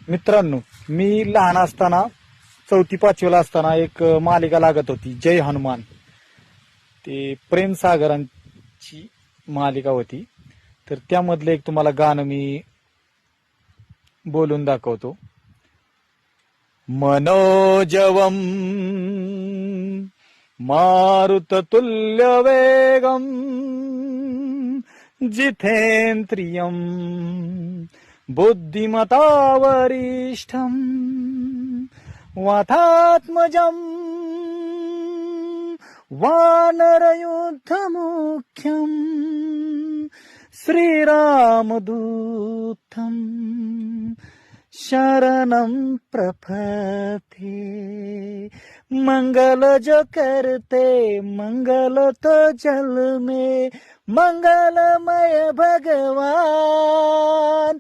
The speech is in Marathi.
मित्रांनो, मी लहान असताना 4वी-5वीला असताना एक मालिका लागत होती, जय हनुमान. ते प्रेम सागरांची मालिका होती. तर त्यामधलं एक तुम्हाला गाणं मी बोलून दाखवतो. मनोजवम मारुततुल्य वेगम जितेंद्रियम बुद्धिमतावरिष्ठम वातात्मजम वानरयुद्धमुख्यम श्रीरामदूतम शरणं प्रपथे. मंगल जो करते मंगल तो जल में, मंगलमय भगवान.